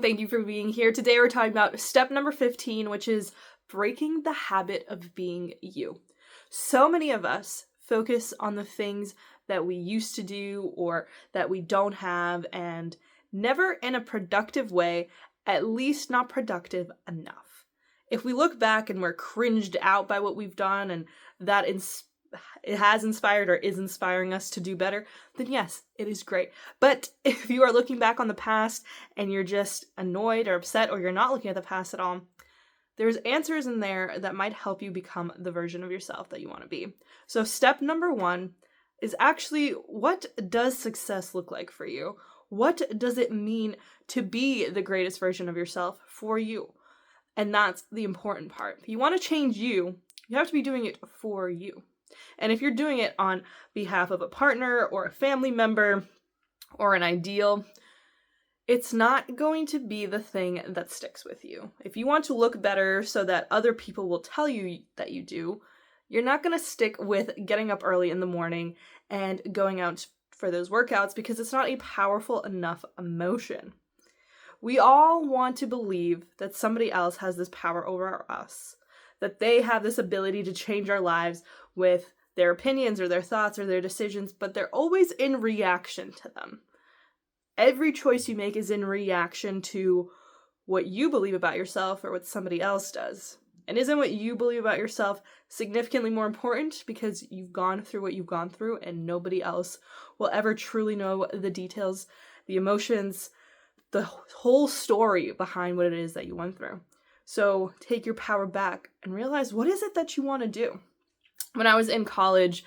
everyone. Thank you for being here. Today we're talking about step number 15, which is breaking the habit of being you. So many of us focus on the things that we used to do or that we don't have, and never in a productive way, at least not productive enough. If we look back and we're cringed out by what we've done and that it has inspired or is inspiring us to do better, then yes, it is great. But if you are looking back on the past and you're just annoyed or upset, or you're not looking at the past at all, there's answers in there that might help you become the version of yourself that you want to be. So step number 1 is actually, what does success look like for you? What does it mean to be the greatest version of yourself for you? And that's the important part. If you want to change you have to be doing it for you. And if you're doing it on behalf of a partner or a family member or an ideal, it's not going to be the thing that sticks with you. If you want to look better so that other people will tell you that you do, you're not going to stick with getting up early in the morning and going out for those workouts because it's not a powerful enough emotion. We all want to believe that somebody else has this power over us, that they have this ability to change our lives with their opinions or their thoughts or their decisions, but they're always in reaction to them. Every choice you make is in reaction to what you believe about yourself or what somebody else does. And isn't what you believe about yourself significantly more important because you've gone through what you've gone through and nobody else will ever truly know the details, the emotions, the whole story behind what it is that you went through? So take your power back and realize, what is it that you want to do? When I was in college,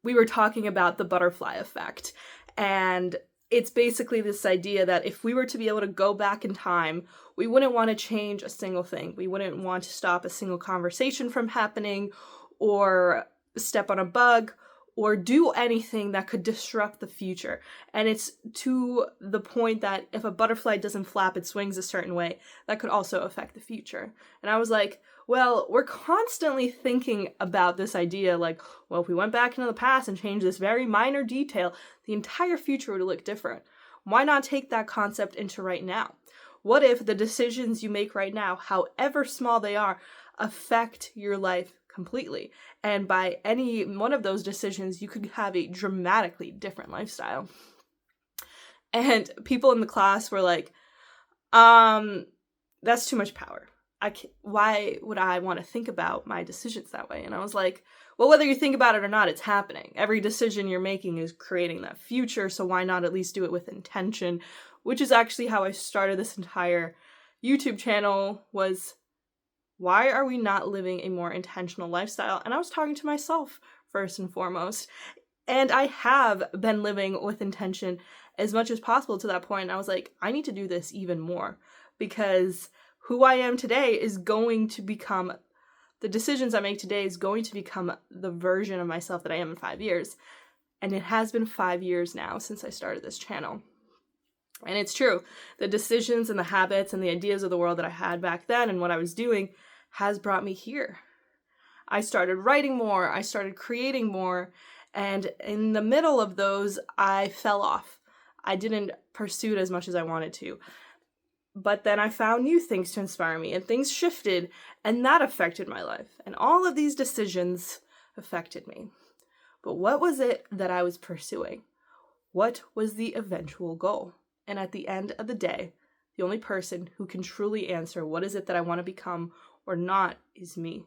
we were talking about the butterfly effect. And it's basically this idea that if we were to be able to go back in time, we wouldn't want to change a single thing. We wouldn't want to stop a single conversation from happening or step on a bug or do anything that could disrupt the future. And it's to the point that if a butterfly doesn't flap its wings a certain way, that could also affect the future. And I was like, well, we're constantly thinking about this idea like, well, if we went back into the past and changed this very minor detail, the entire future would look different. Why not take that concept into right now? What if the decisions you make right now, however small they are, affect your life completely? And by any one of those decisions, you could have a dramatically different lifestyle. And people in the class were like, that's too much power. Why would I want to think about my decisions that way? And I was like, well, whether you think about it or not, it's happening. Every decision you're making is creating that future, so why not at least do it with intention? Which is actually how I started this entire YouTube channel, was why are we not living a more intentional lifestyle? And I was talking to myself first and foremost. And I have been living with intention as much as possible to that point. And I was like, I need to do this even more, because who I am today is going to become, the decisions I make today is going to become the version of myself that I am in 5 years. And it has been 5 years now since I started this channel. And it's true, the decisions and the habits and the ideas of the world that I had back then and what I was doing has brought me here. I started writing more, I started creating more, and in the middle of those, I fell off. I didn't pursue it as much as I wanted to. But then I found new things to inspire me, and things shifted, and that affected my life. And all of these decisions affected me. But what was it that I was pursuing? What was the eventual goal? And at the end of the day, the only person who can truly answer what is it that I want to become or not is me.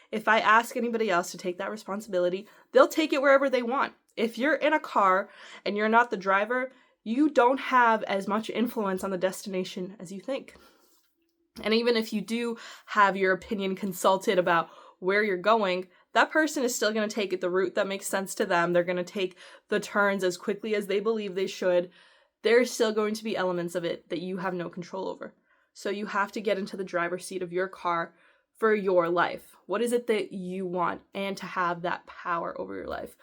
If I ask anybody else to take that responsibility, they'll take it wherever they want. If you're in a car and you're not the driver, you don't have as much influence on the destination as you think. And even if you do have your opinion consulted about where you're going, that person is still going to take it the route that makes sense to them. They're going to take the turns as quickly as they believe they should. There's still going to be elements of it that you have no control over. So you have to get into the driver's seat of your car for your life. What is it that you want, and to have that power over your life?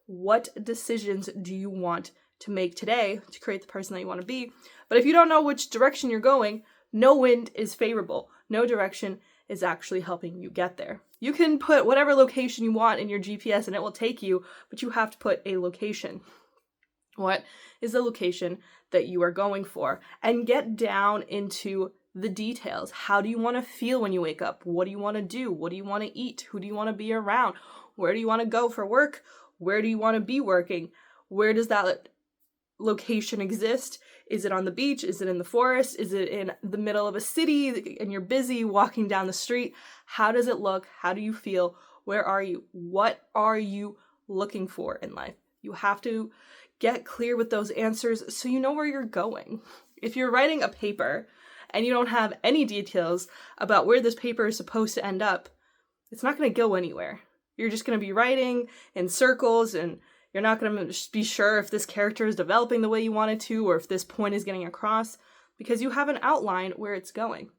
What decisions do you want to make today to create the person that you want to be? But if you don't know which direction you're going, no wind is favorable. No direction is actually helping you get there. You can put whatever location you want in your GPS and it will take you, but you have to put a location. What is the location that you are going for? And get down into the details. How do you want to feel when you wake up? What do you want to do? What do you want to eat? Who do you want to be around? Where do you want to go for work? Where do you want to be working? Where does that location exist? Is it on the beach? Is it in the forest? Is it in the middle of a city and you're busy walking down the street? How does it look? How do you feel? Where are you? What are you looking for in life? You have to get clear with those answers so you know where you're going. If you're writing a paper and you don't have any details about where this paper is supposed to end up, it's not going to go anywhere. You're just going to be writing in circles, and you're not going to be sure if this character is developing the way you want it to, or if this point is getting across, because you have an outline where it's going.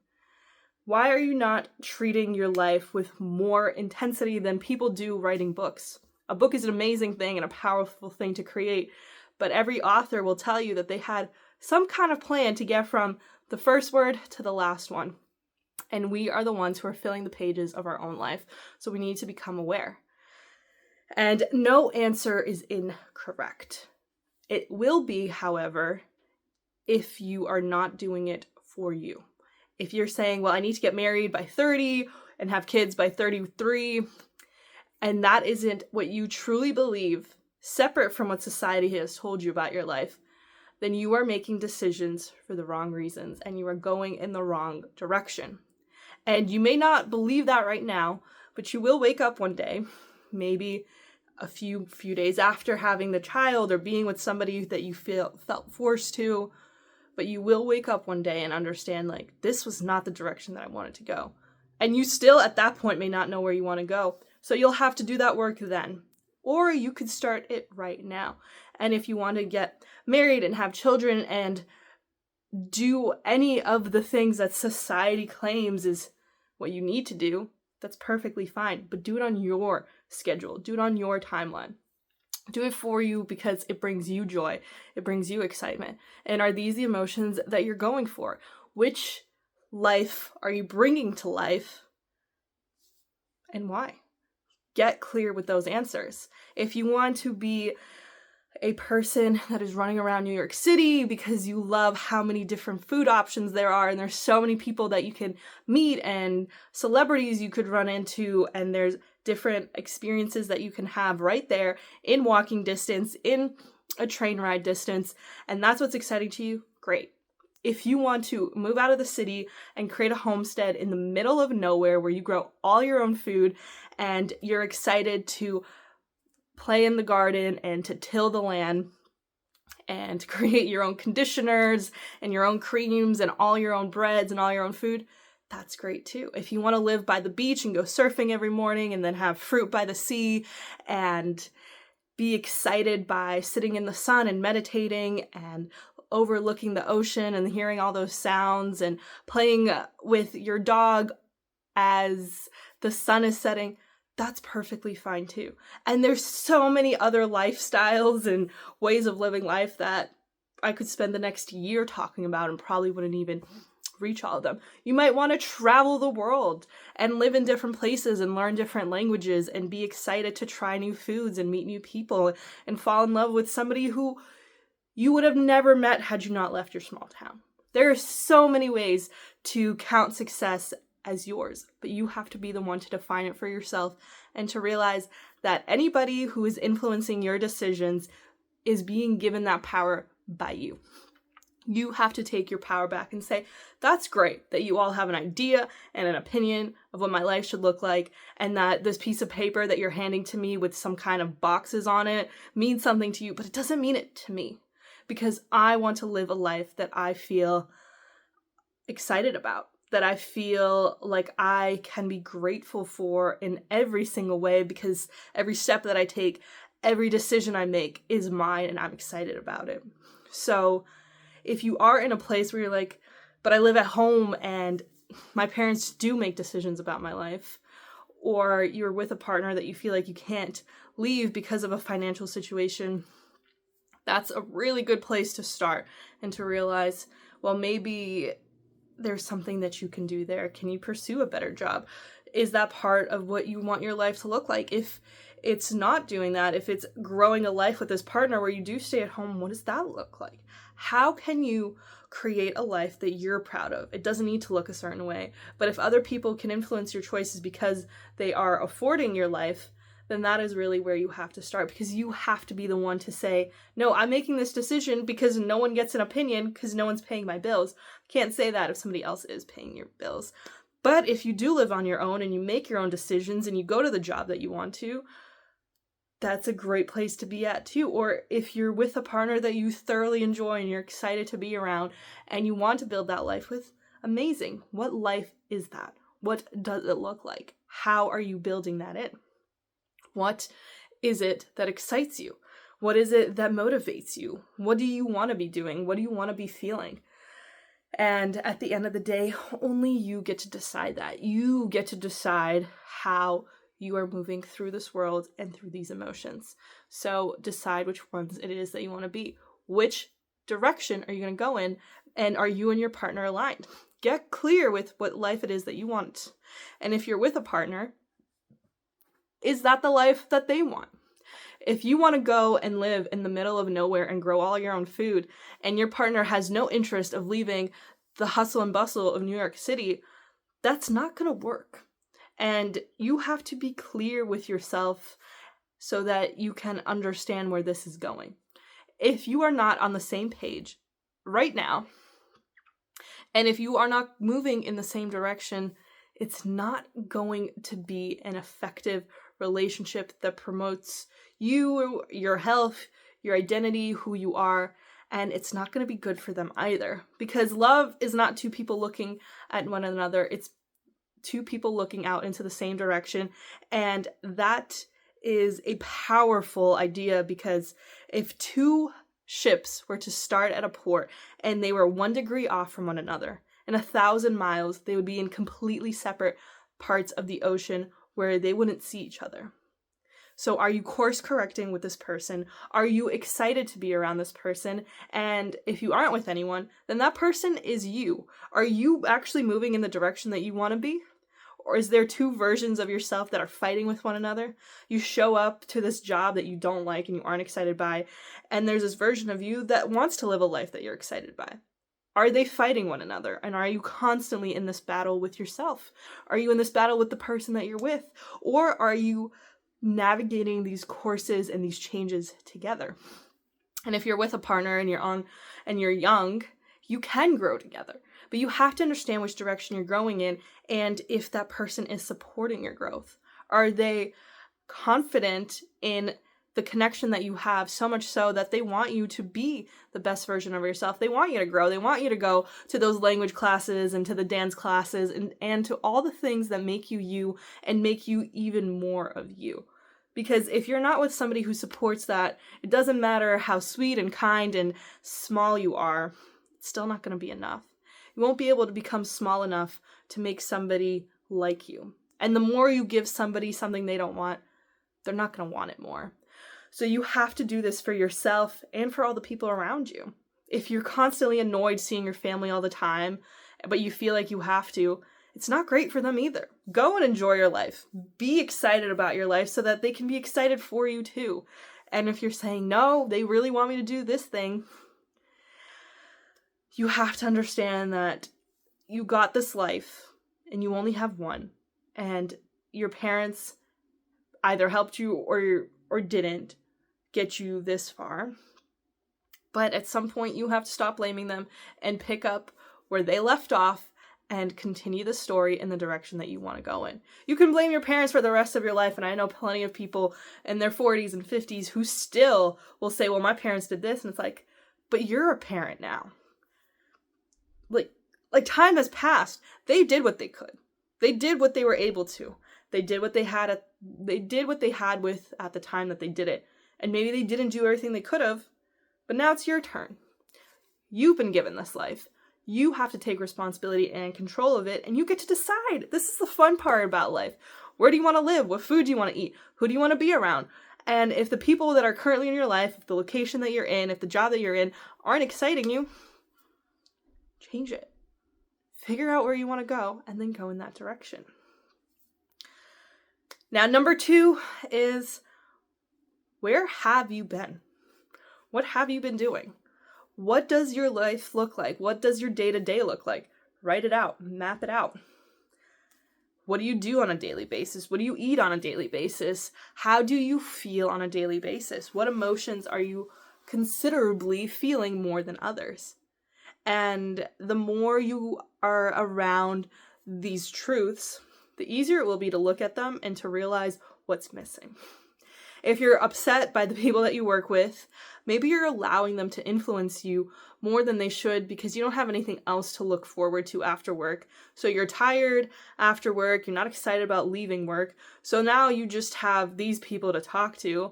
Why are you not treating your life with more intensity than people do writing books? A book is an amazing thing and a powerful thing to create, but every author will tell you that they had some kind of plan to get from the first word to the last one. And we are the ones who are filling the pages of our own life, so we need to become aware. And no answer is incorrect. It will be, however, if you are not doing it for you. If you're saying, well, I need to get married by 30 and have kids by 33, and that isn't what you truly believe, separate from what society has told you about your life, then you are making decisions for the wrong reasons and you are going in the wrong direction. And you may not believe that right now, but you will wake up one day, maybe a few days after having the child or being with somebody that you felt forced to, but you will wake up one day and understand, like, this was not the direction that I wanted to go. And you still, at that point, may not know where you want to go. So you'll have to do that work then. Or you could start it right now. And if you want to get married and have children and do any of the things that society claims is what you need to do, that's perfectly fine. But do it on your schedule. Do it on your timeline. Do it for you because it brings you joy. It brings you excitement. And are these the emotions that you're going for? Which life are you bringing to life? And why? Get clear with those answers. If you want to be a person that is running around New York City because you love how many different food options there are, and there's so many people that you can meet and celebrities you could run into, and there's different experiences that you can have right there in walking distance, in a train ride distance, and that's what's exciting to you, great. If you want to move out of the city and create a homestead in the middle of nowhere where you grow all your own food and you're excited to play in the garden and to till the land and create your own conditioners and your own creams and all your own breads and all your own food, that's great too. If you want to live by the beach and go surfing every morning and then have fruit by the sea and be excited by sitting in the sun and meditating and overlooking the ocean and hearing all those sounds and playing with your dog as the sun is setting, that's perfectly fine too. And there's so many other lifestyles and ways of living life that I could spend the next year talking about and probably wouldn't even reach all of them. You might want to travel the world and live in different places and learn different languages and be excited to try new foods and meet new people and fall in love with somebody who you would have never met had you not left your small town. There are so many ways to count success as yours, but you have to be the one to define it for yourself and to realize that anybody who is influencing your decisions is being given that power by you. You have to take your power back and say, that's great that you all have an idea and an opinion of what my life should look like, and that this piece of paper that you're handing to me with some kind of boxes on it means something to you, but it doesn't mean it to me, because I want to live a life that I feel excited about, that I feel like I can be grateful for in every single way, because every step that I take, every decision I make is mine and I'm excited about it. So if you are in a place where you're like, but I live at home and my parents do make decisions about my life, or you're with a partner that you feel like you can't leave because of a financial situation, that's a really good place to start and to realize, well, maybe there's something that you can do there. Can you pursue a better job? Is that part of what you want your life to look like? If it's not doing that, if it's growing a life with this partner where you do stay at home, what does that look like? How can you create a life that you're proud of? It doesn't need to look a certain way. But if other people can influence your choices because they are affording your life, then that is really where you have to start, because you have to be the one to say, no, I'm making this decision because no one gets an opinion because no one's paying my bills. Can't say that if somebody else is paying your bills. But if you do live on your own and you make your own decisions and you go to the job that you want to, that's a great place to be at too. Or if you're with a partner that you thoroughly enjoy and you're excited to be around and you want to build that life with, amazing. What life is that? What does it look like? How are you building that in? What is it that excites you? What is it that motivates you? What do you want to be doing? What do you want to be feeling? And at the end of the day, only you get to decide that. You get to decide how you are moving through this world and through these emotions. So decide which ones it is that you want to be. Which direction are you going to go in? And are you and your partner aligned? Get clear with what life it is that you want. And if you're with a partner, is that the life that they want? If you want to go and live in the middle of nowhere and grow all your own food, and your partner has no interest of leaving the hustle and bustle of New York City, that's not going to work. And you have to be clear with yourself so that you can understand where this is going. If you are not on the same page right now, and if you are not moving in the same direction, it's not going to be an effective relationship that promotes you, your health, your identity, who you are, and it's not going to be good for them either. Because love is not two people looking at one another, it's two people looking out into the same direction, and that is a powerful idea, because if two ships were to start at a port and they were 1 degree off from one another, in 1,000 miles, they would be in completely separate parts of the ocean where they wouldn't see each other. So are you course correcting with this person? Are you excited to be around this person? And if you aren't with anyone, then that person is you. Are you actually moving in the direction that you want to be? Or is there two versions of yourself that are fighting with one another? You show up to this job that you don't like and you aren't excited by, and there's this version of you that wants to live a life that you're excited by. Are they fighting one another? And are you constantly in this battle with yourself? Are you in this battle with the person that you're with? Or are you navigating these courses and these changes together? And if you're with a partner and you're young, you can grow together. But you have to understand which direction you're growing in and if that person is supporting your growth. Are they confident in the connection that you have, so much so that they want you to be the best version of yourself? They want you to grow. They want you to go to those language classes and to the dance classes and to all the things that make you you and make you even more of you. Because if you're not with somebody who supports that, it doesn't matter how sweet and kind and small you are, it's still not going to be enough. You won't be able to become small enough to make somebody like you. And the more you give somebody something they don't want, they're not going to want it more. So you have to do this for yourself and for all the people around you. If you're constantly annoyed seeing your family all the time, but you feel like you have to, it's not great for them either. Go and enjoy your life. Be excited about your life so that they can be excited for you too. And if you're saying, no, they really want me to do this thing, you have to understand that you got this life and you only have one. And your parents either helped you or didn't get you this far. But at some point you have to stop blaming them and pick up where they left off and continue the story in the direction that you want to go in. You can blame your parents for the rest of your life, and I know plenty of people in their 40s and 50s who still will say, well, my parents did this, and it's like, but you're a parent now. Like time has passed. They did what they could. They did what they were able to. They did what they had with at the time that they did it. And maybe they didn't do everything they could have, but now it's your turn. You've been given this life. You have to take responsibility and control of it, and you get to decide. This is the fun part about life. Where do you want to live? What food do you want to eat? Who do you want to be around? And if the people that are currently in your life, if the location that you're in, if the job that you're in aren't exciting you, change it. Figure out where you want to go and then go in that direction. Now, number 2 is Where have you been? What have you been doing? What does your life look like? What does your day-to-day look like? Write it out. Map it out. What do you do on a daily basis? What do you eat on a daily basis? How do you feel on a daily basis? What emotions are you considerably feeling more than others? And the more you are around these truths, the easier it will be to look at them and to realize what's missing. If you're upset by the people that you work with, maybe you're allowing them to influence you more than they should because you don't have anything else to look forward to after work. So you're tired after work, you're not excited about leaving work. So now you just have these people to talk to.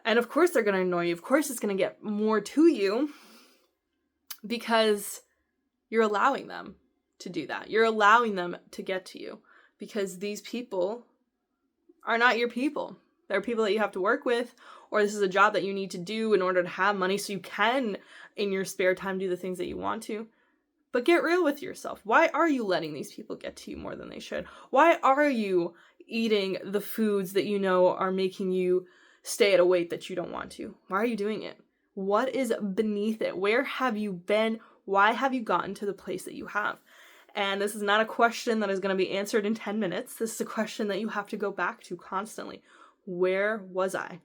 And of course they're going to annoy you. Of course it's going to get more to you because you're allowing them to do that. You're allowing them to get to you because these people are not your people. There are people that you have to work with, or this is a job that you need to do in order to have money so you can, in your spare time, do the things that you want to. But get real with yourself. Why are you letting these people get to you more than they should? Why are you eating the foods that you know are making you stay at a weight that you don't want to? Why are you doing it? What is beneath it? Where have you been? Why have you gotten to the place that you have? And this is not a question that is going to be answered in 10 minutes. This is a question that you have to go back to constantly. Where was I?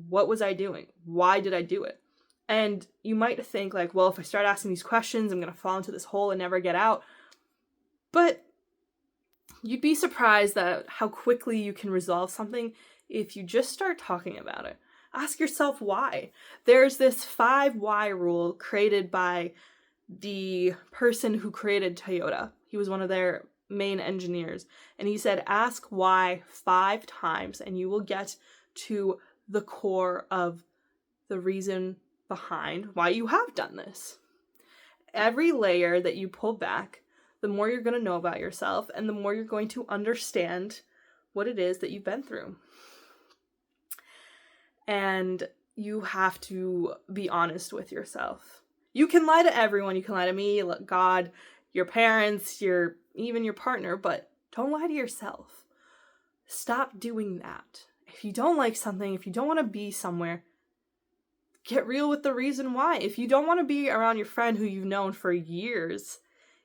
What was I doing? Why did I do it? And you might think like, well, if I start asking these questions, I'm going to fall into this hole and never get out. But you'd be surprised at how quickly you can resolve something if you just start talking about it. Ask yourself why. There's this 5 why rule created by the person who created Toyota. He was one of their main engineers, and he said, ask why 5 times and you will get to the core of the reason behind why you have done this. Every layer that you pull back, the more you're going to know about yourself and the more you're going to understand what it is that you've been through. And you have to be honest with yourself. You can lie to everyone. You can lie to me, God, your parents, even your partner, but don't lie to yourself. Stop doing that. If you don't like something, if you don't want to be somewhere, get real with the reason why. If you don't want to be around your friend who you've known for years,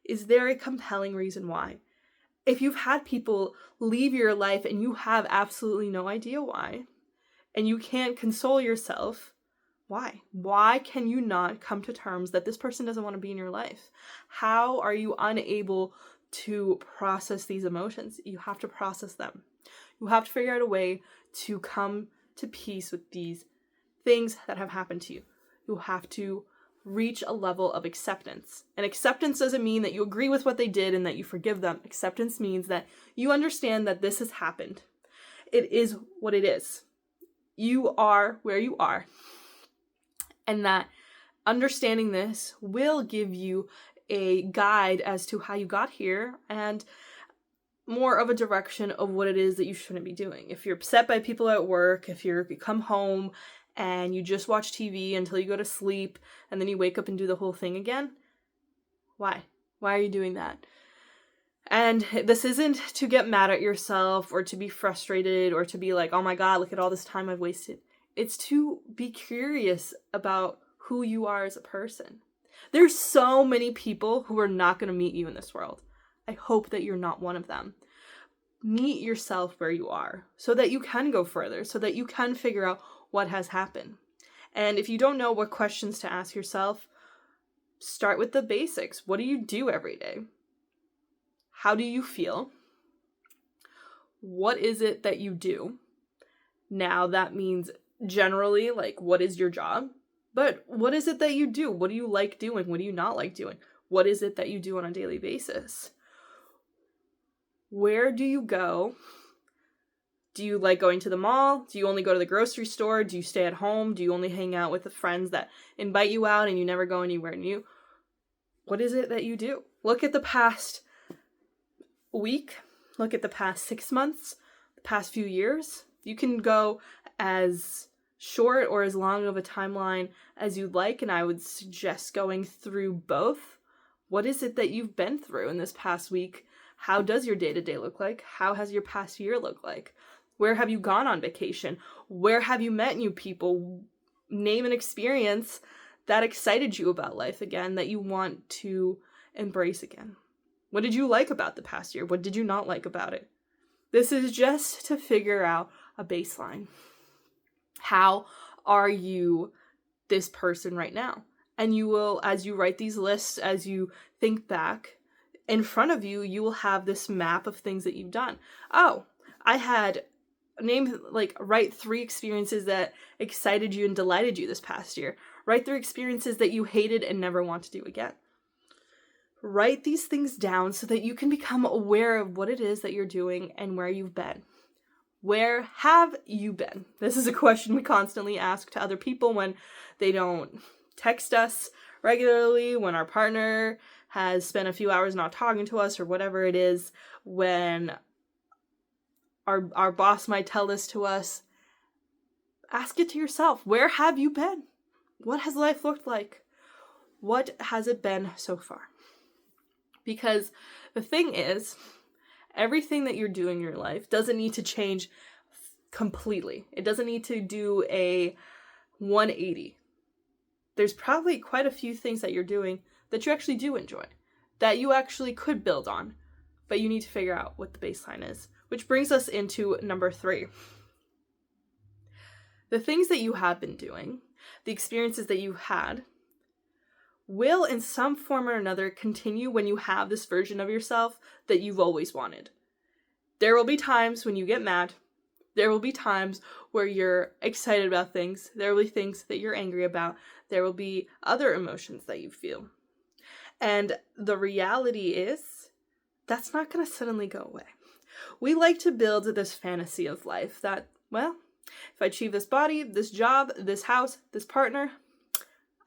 is there a compelling reason why? If you've had people leave your life and you have absolutely no idea why, and you can't console yourself, why? Why can you not come to terms that this person doesn't want to be in your life? How are you unable to process these emotions? You have to process them. You have to figure out a way to come to peace with these things that have happened to you. You have to reach a level of acceptance. And acceptance doesn't mean that you agree with what they did and that you forgive them. Acceptance means that you understand that this has happened. It is what it is. You are where you are. And that understanding this will give you a guide as to how you got here and more of a direction of what it is that you shouldn't be doing. If you're upset by people at work, if you come home and you just watch TV until you go to sleep and then you wake up and do the whole thing again, why? Why are you doing that? And this isn't to get mad at yourself or to be frustrated or to be like, oh my God, look at all this time I've wasted. It's to be curious about who you are as a person. There's so many people who are not going to meet you in this world. I hope that you're not one of them. Meet yourself where you are so that you can go further, so that you can figure out what has happened. And if you don't know what questions to ask yourself, start with the basics. What do you do every day? How do you feel? What is it that you do? Now that means generally, like, what is your job? But what is it that you do? What do you like doing? What do you not like doing? What is it that you do on a daily basis? Where do you go? Do you like going to the mall? Do you only go to the grocery store? Do you stay at home? Do you only hang out with the friends that invite you out and you never go anywhere new? What is it that you do? Look at the past week. Look at the past 6 months, the past few years. You can go as short or as long of a timeline as you'd like, and I would suggest going through both. What is it that you've been through in this past week? How does your day-to-day look like? How has your past year look like? Where have you gone on vacation? Where have you met new people? Name an experience that excited you about life again, that you want to embrace again. What did you like about the past year? What did you not like about it? This is just to figure out a baseline. How are you this person right now? And you will, as you write these lists, as you think back, in front of you, you will have this map of things that you've done. Oh, I had write 3 experiences that excited you and delighted you this past year. Write 3 experiences that you hated and never want to do again. Write these things down so that you can become aware of what it is that you're doing and where you've been. Where have you been? This is a question we constantly ask to other people when they don't text us regularly, when our partner has spent a few hours not talking to us, or whatever it is, when our boss might tell this to us. Ask it to yourself. Where have you been? What has life looked like? What has it been so far? Because the thing is, everything that you're doing in your life doesn't need to change completely. It doesn't need to do a 180. There's probably quite a few things that you're doing that you actually do enjoy, that you actually could build on, but you need to figure out what the baseline is, which brings us into number 3. The things that you have been doing, the experiences that you had, will in some form or another continue when you have this version of yourself that you've always wanted. There will be times when you get mad. There will be times where you're excited about things. There will be things that you're angry about. There will be other emotions that you feel. And the reality is, that's not going to suddenly go away. We like to build this fantasy of life that, well, if I achieve this body, this job, this house, this partner,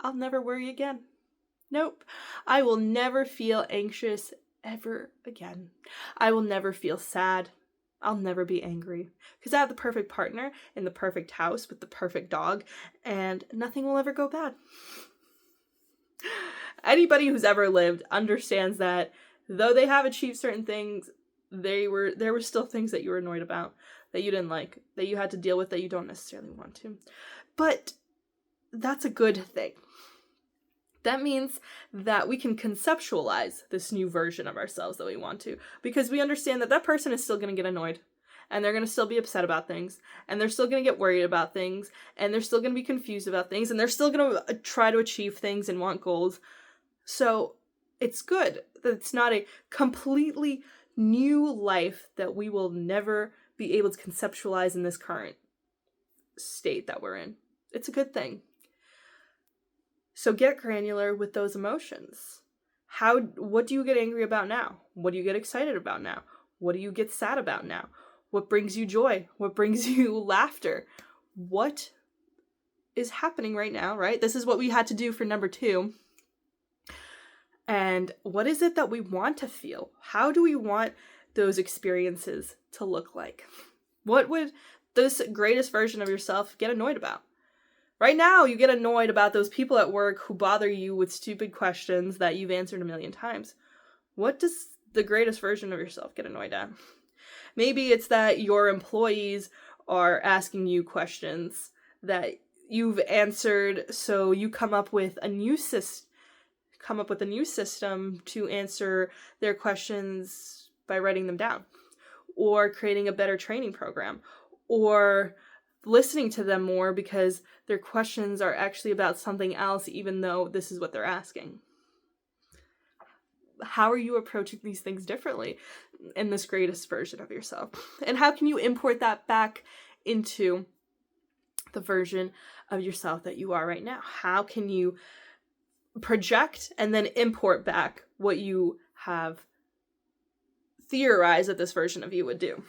I'll never worry again. Nope. I will never feel anxious ever again. I will never feel sad. I'll never be angry. Because I have the perfect partner in the perfect house with the perfect dog, and nothing will ever go bad. Anybody who's ever lived understands that though they have achieved certain things, there were still things that you were annoyed about, that you didn't like, that you had to deal with, that you don't necessarily want to. But that's a good thing. That means that we can conceptualize this new version of ourselves that we want to, because we understand that that person is still going to get annoyed, and they're going to still be upset about things, and they're still going to get worried about things, and they're still going to be confused about things, and they're still going to try to achieve things and want goals. So it's good that it's not a completely new life that we will never be able to conceptualize in this current state that we're in. It's a good thing. So get granular with those emotions. What do you get angry about now? What do you get excited about now? What do you get sad about now? What brings you joy? What brings you laughter? What is happening right now, right? This is what we had to do for number 2. And what is it that we want to feel? How do we want those experiences to look like? What would this greatest version of yourself get annoyed about? Right now, you get annoyed about those people at work who bother you with stupid questions that you've answered a million times. What does the greatest version of yourself get annoyed at? Maybe it's that your employees are asking you questions that you've answered, so you come up with a new system to answer their questions by writing them down, or creating a better training program, or listening to them more because their questions are actually about something else, even though this is what they're asking. How are you approaching these things differently in this greatest version of yourself? And how can you import that back into the version of yourself that you are right now? How can you project and then import back what you have theorized that this version of you would do?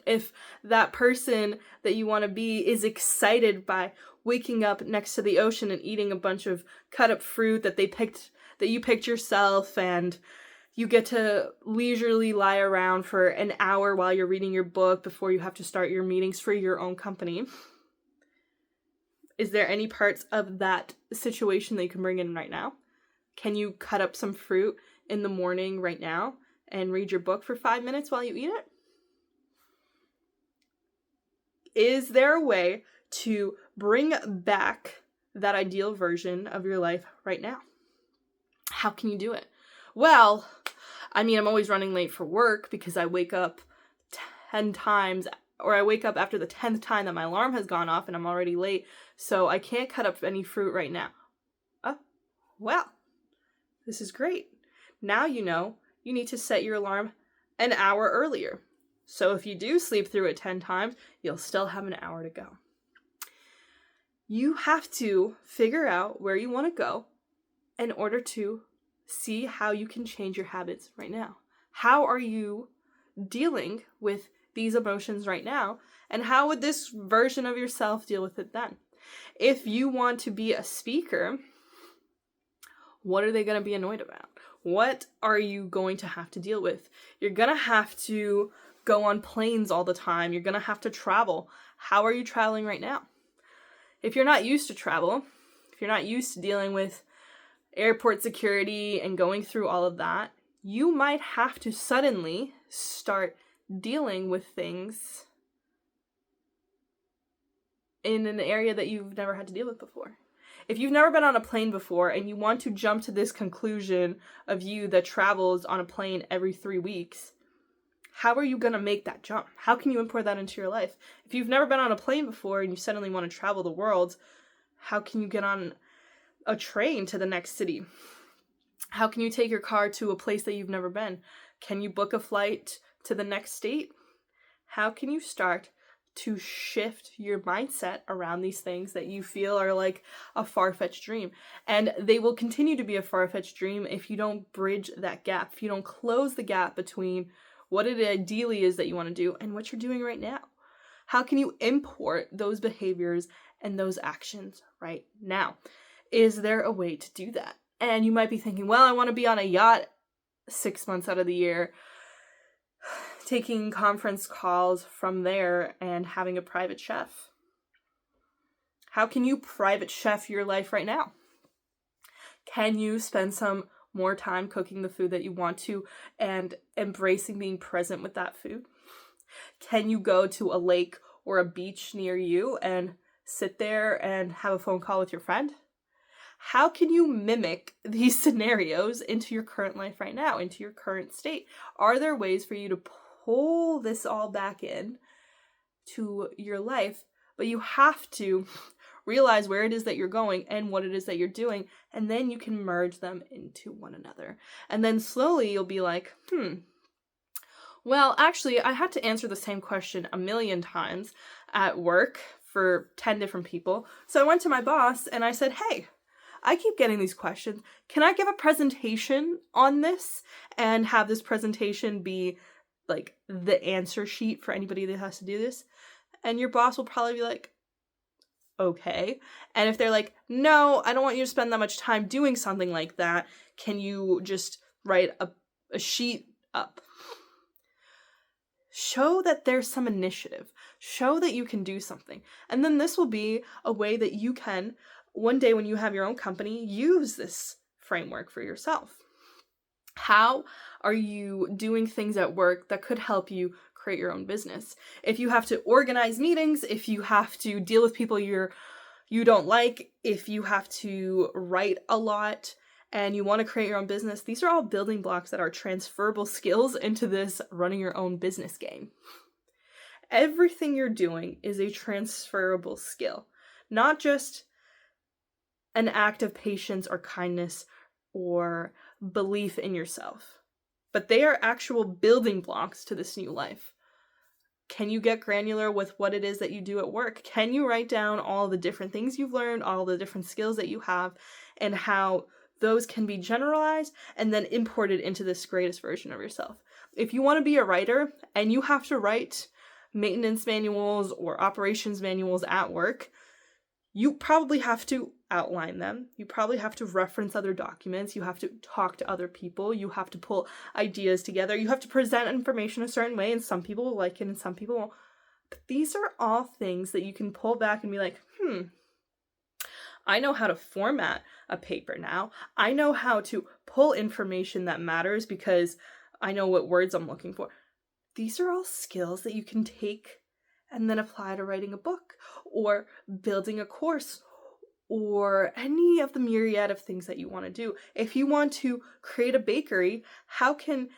If that person that you want to be is excited by waking up next to the ocean and eating a bunch of cut up fruit that you picked yourself, and you get to leisurely lie around for an hour while you're reading your book before you have to start your meetings for your own company, is there any parts of that situation that you can bring in right now? Can you cut up some fruit in the morning right now and read your book for 5 minutes while you eat it? Is there a way to bring back that ideal version of your life right now? How can you do it? Well, I mean, I'm always running late for work because I wake up 10 times, or I wake up after the 10th time that my alarm has gone off and I'm already late, so I can't cut up any fruit right now. Oh, well, this is great. Now you know you need to set your alarm an hour earlier. So if you do sleep through it 10 times, you'll still have an hour to go. You have to figure out where you want to go in order to see how you can change your habits right now. How are you dealing with these emotions right now? And how would this version of yourself deal with it then? If you want to be a speaker, what are they going to be annoyed about? What are you going to have to deal with? You're going to have to go on planes all the time. You're going to have to travel. How are you traveling right now? If you're not used to travel, if you're not used to dealing with airport security and going through all of that, you might have to suddenly start dealing with things in an area that you've never had to deal with before. If you've never been on a plane before and you want to jump to this conclusion of you that travels on a plane every 3 weeks, how are you going to make that jump? How can you import that into your life? If you've never been on a plane before and you suddenly want to travel the world, how can you get on a train to the next city? How can you take your car to a place that you've never been? Can you book a flight to the next state? How can you start to shift your mindset around these things that you feel are like a far-fetched dream? And they will continue to be a far-fetched dream if you don't bridge that gap, if you don't close the gap between what it ideally is that you want to do and what you're doing right now. How can you import those behaviors and those actions right now? Is there a way to do that? And you might be thinking, well, I want to be on a yacht 6 months out of the year, taking conference calls from there and having a private chef. How can you private chef your life right now? Can you spend some more time cooking the food that you want to and embracing being present with that food? Can you go to a lake or a beach near you and sit there and have a phone call with your friend? How can you mimic these scenarios into your current life right now, into your current state? Are there ways for you to pull this all back in to your life? But you have to realize where it is that you're going and what it is that you're doing, and then you can merge them into one another. And then slowly you'll be like, well, actually, I had to answer the same question 1,000,000 times at work for 10 different people. So I went to my boss and I said, hey, I keep getting these questions. Can I give a presentation on this and have this presentation be like the answer sheet for anybody that has to do this? And your boss will probably be like, okay. And if they're like, no, I don't want you to spend that much time doing something like that, can you just write a sheet up? Show that there's some initiative. Show that you can do something. And then this will be a way that you can, one day when you have your own company, use this framework for yourself. How are you doing things at work that could help you create your own business? If you have to organize meetings, if you have to deal with people you don't like, if you have to write a lot and you want to create your own business, these are all building blocks that are transferable skills into this running your own business game. Everything you're doing is a transferable skill, not just an act of patience or kindness or belief in yourself, but they are actual building blocks to this new life. Can you get granular with what it is that you do at work? Can you write down all the different things you've learned, all the different skills that you have, and how those can be generalized and then imported into this greatest version of yourself? If you want to be a writer and you have to write maintenance manuals or operations manuals at work, you probably have to outline them. You probably have to reference other documents. You have to talk to other people. You have to pull ideas together. You have to present information a certain way, and some people will like it and some people won't. But these are all things that you can pull back and be like, I know how to format a paper now. I know how to pull information that matters because I know what words I'm looking for. These are all skills that you can take and then apply to writing a book or building a course or any of the myriad of things that you want to do. If you want to create a bakery, how can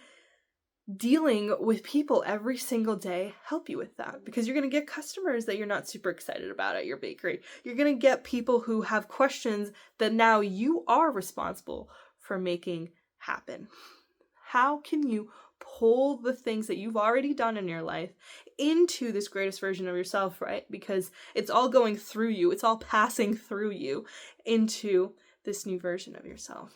dealing with people every single day help you with that? Because you're going to get customers that you're not super excited about at your bakery. You're going to get people who have questions that now you are responsible for making happen. How can you pull the things that you've already done in your life into this greatest version of yourself, right? Because it's all going through you. It's all passing through you into this new version of yourself.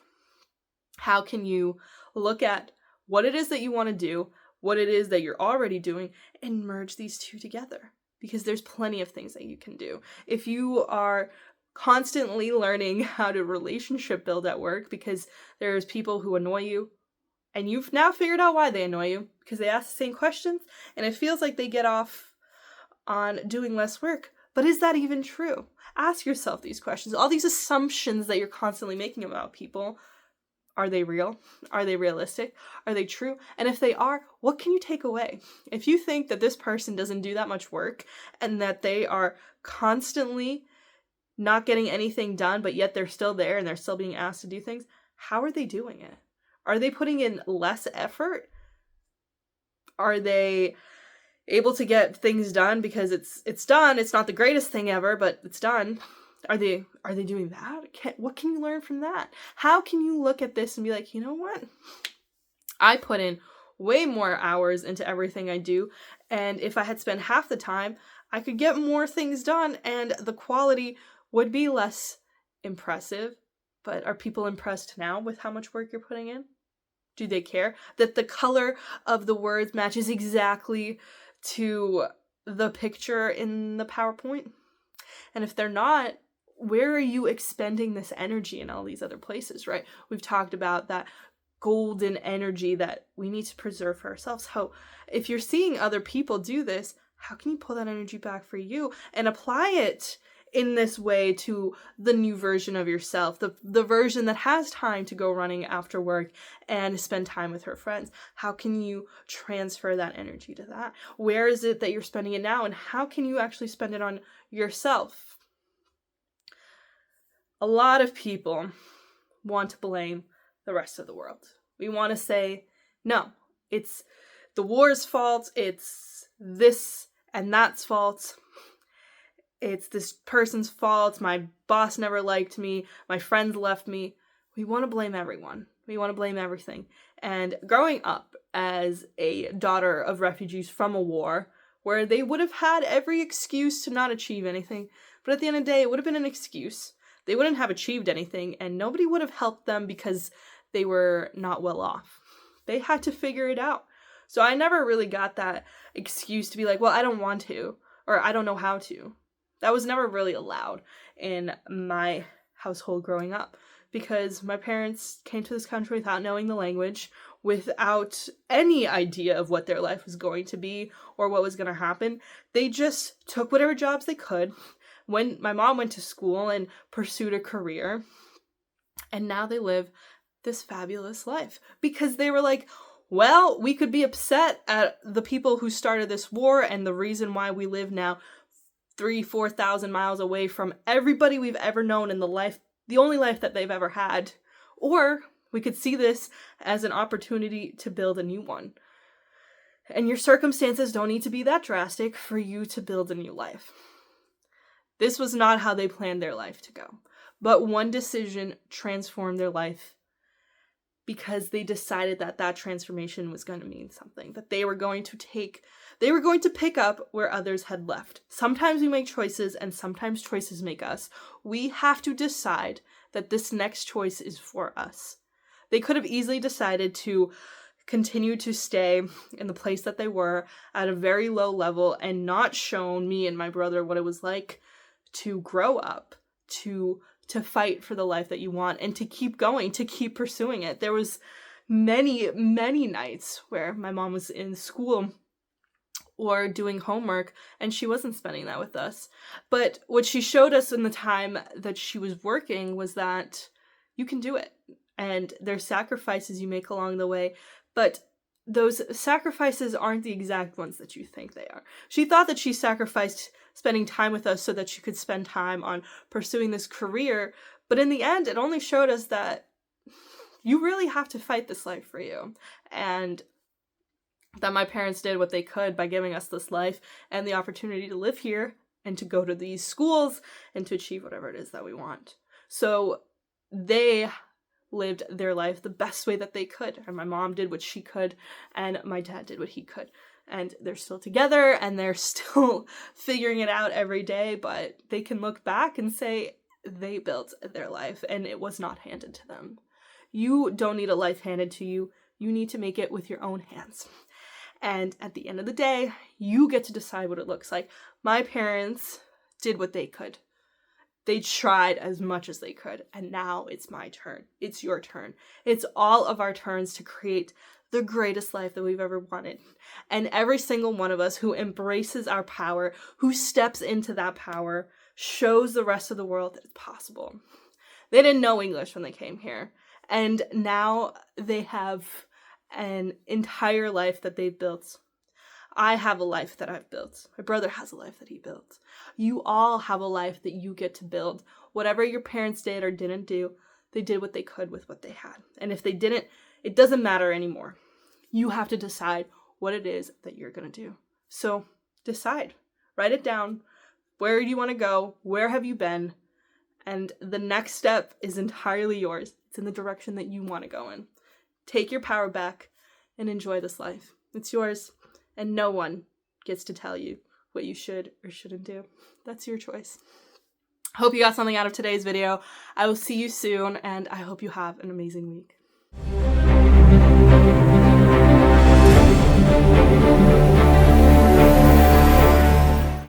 How can you look at what it is that you want to do, what it is that you're already doing, and merge these two together? Because there's plenty of things that you can do. If you are constantly learning how to relationship build at work because there's people who annoy you, and you've now figured out why they annoy you, because they ask the same questions, and it feels like they get off on doing less work. But is that even true? Ask yourself these questions. All these assumptions that you're constantly making about people, are they real? Are they realistic? Are they true? And if they are, what can you take away? If you think that this person doesn't do that much work and that they are constantly not getting anything done, but yet they're still there and they're still being asked to do things, how are they doing it? Are they putting in less effort? Are they able to get things done because it's done? It's not the greatest thing ever, but it's done. Are they doing that? What can you learn from that? How can you look at this and be like, you know what? I put in way more hours into everything I do, and if I had spent half the time, I could get more things done, and the quality would be less impressive. But are people impressed now with how much work you're putting in? Do they care that the color of the words matches exactly to the picture in the PowerPoint? And if they're not, where are you expending this energy in all these other places, right? We've talked about that golden energy that we need to preserve for ourselves. So if you're seeing other people do this, how can you pull that energy back for you and apply it in this way to the new version of yourself, the version that has time to go running after work and spend time with her friends? How can you transfer that energy to that? Where is it that you're spending it now, and how can you actually spend it on yourself? A lot of people want to blame the rest of the world. We want to say, no, it's the war's fault, it's this and that's fault, it's this person's fault, my boss never liked me, my friends left me. We want to blame everyone. We want to blame everything. And growing up as a daughter of refugees from a war, where they would have had every excuse to not achieve anything, but at the end of the day, it would have been an excuse. They wouldn't have achieved anything, and nobody would have helped them because they were not well off. They had to figure it out. So I never really got that excuse to be like, well, I don't want to, or I don't know how to. That was never really allowed in my household growing up, because my parents came to this country without knowing the language, without any idea of what their life was going to be or what was going to happen. They just took whatever jobs they could. When my mom went to school and pursued a career, and now they live this fabulous life because they were like, well, we could be upset at the people who started this war and the reason why we live now 3,000-4,000 miles away from everybody we've ever known in the only life that they've ever had. Or we could see this as an opportunity to build a new one. And your circumstances don't need to be that drastic for you to build a new life. This was not how they planned their life to go. But one decision transformed their life because they decided that that transformation was going to mean something, that they were going to pick up where others had left. Sometimes we make choices and sometimes choices make us. We have to decide that this next choice is for us. They could have easily decided to continue to stay in the place that they were at a very low level and not shown me and my brother what it was like to grow up, to fight for the life that you want, and to keep going, to keep pursuing it. There was many, many nights where my mom was in school or doing homework and she wasn't spending that with us. But what she showed us in the time that she was working was that you can do it. And there's sacrifices you make along the way, but those sacrifices aren't the exact ones that you think they are. She thought that she sacrificed spending time with us so that she could spend time on pursuing this career, but in the end, it only showed us that you really have to fight this life for you, and that my parents did what they could by giving us this life and the opportunity to live here and to go to these schools and to achieve whatever it is that we want. So they lived their life the best way that they could, and my mom did what she could, and my dad did what he could, and they're still together, and they're still figuring it out every day, but they can look back and say they built their life, and it was not handed to them. You don't need a life handed to you. You need to make it with your own hands. And at the end of the day, you get to decide what it looks like. My parents did what they could. They tried as much as they could, and now it's my turn. It's your turn. It's all of our turns to create the greatest life that we've ever wanted. And every single one of us who embraces our power, who steps into that power, shows the rest of the world that it's possible. They didn't know English when they came here, and now they have an entire life that they've built. I have a life that I've built. My brother has a life that he built. You all have a life that you get to build. Whatever your parents did or didn't do, they did what they could with what they had. And if they didn't, it doesn't matter anymore. You have to decide what it is that you're going to do. So decide. Write it down. Where do you want to go? Where have you been? And the next step is entirely yours. It's in the direction that you want to go in. Take your power back and enjoy this life. It's yours, and no one gets to tell you what you should or shouldn't do. That's your choice. Hope you got something out of today's video. I will see you soon, and I hope you have an amazing week.